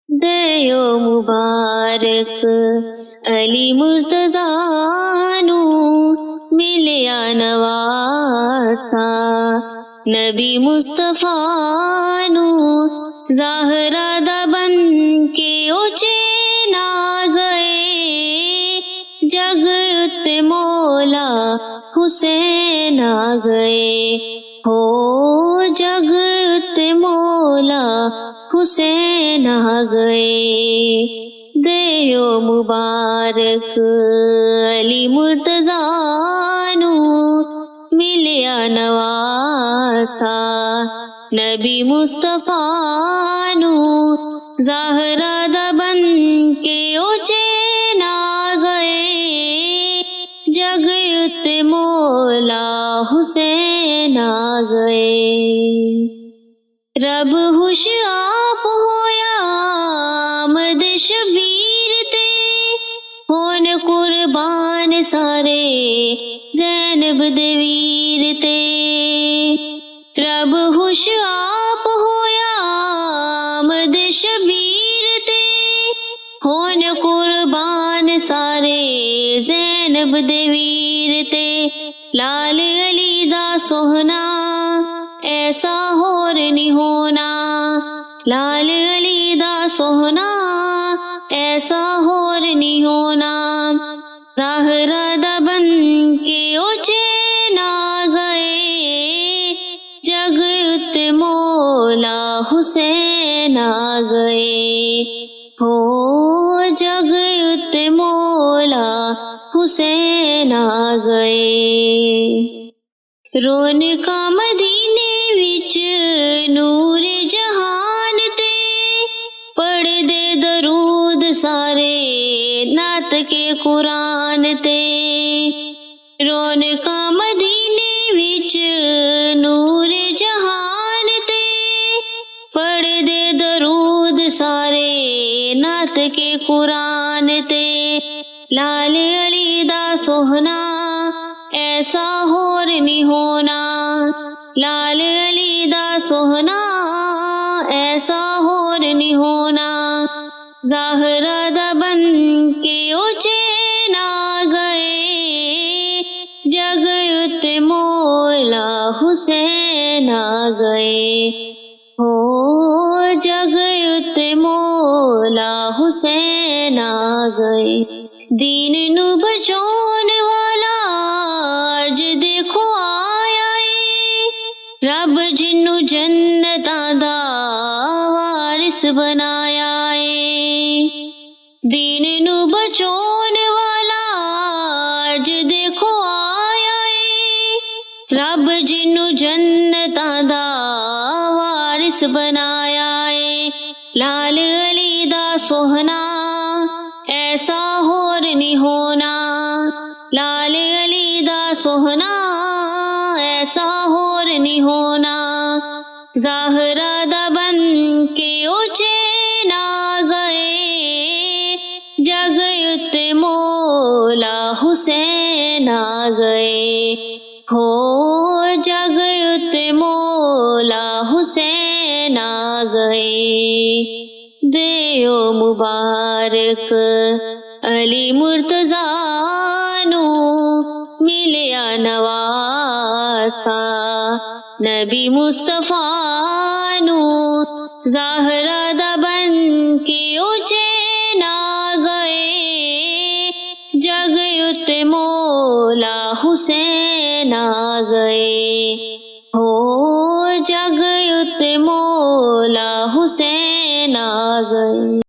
दयो मुबारक अली मुर्तज़ानू मिलिया नवाता नबी मुस्तफ़ानू ज़ाहरा दा बन के उचे ना गए जग उत्ते मौला हुसैन आ गए हो जग उत्ते मौला हुसैन आ गए। दयो मुबारक अली मुर्तज़ानू मिलिया नवाता नबी मुस्तफ़ानू ज़ाहरा दा बन के उचे ना गए जग उत्ते मौला हुसैन आ गए। रब हुश आप होया आमद शबीर ते होन कुर्बान सारे ज़ैनब दे वीर ते। रब हुश आप होया आमद शबीर ते होन कुर्बान सारे ज़ैनब दे वीर ते। लाल अली दा सोहना ऐसा होर नहीं होना लाल अली दा सोहना ऐसा होर नहीं होना। ज़ाहरा दा बन के उचे ना गए जग उत्ते मौला हुसैन आ गए हो जग उत्ते मौला हुसैन आ गए। रौनका मदीने विच नूर जहान ते पढ़ दे दरूद सारे नात के कुरान ते। रौनका मदीने विच नूर जहान ते पढ़ दे दरूद सारे नात के कुरान ते। लाल अली दा सोहना ऐसा होर नहीं होना लाल अली दा सोहना ऐसा होर नहीं होना। ज़ाहरा दा बन के उचे ना गए जग उत्ते मौला हुसैन आ गए हो जग उत्ते मौला हुसैन आ गए। दीन नू बचाउण वाला अज देखो आया है रब जिन्नू जन्नतां दा वारिस बनाया है। दीन नू बचाउण वाला अज देखो आया है रब जिन्नू जन्नतां दा वारिस बनाया है। लाल अली दा सोहना ऐसा होर नहीं होना लाल अली दा सोहना ऐसा होर नहीं होना। ज़ाहरा दा बन के उचे ना गए जग उत्ते मौला हुसैन आ गए हो जग उत्ते मौला हुसैन आ गए। दयो मुबारक अली मुर्तज़ानू मिलिया नवाता नबी मुस्तफ़ानू ज़ाहरा दा बन के उचे ना गए जग उत्ते मौला हुसैन आ गए हो जग उत्ते मौला हुसैन आ गए।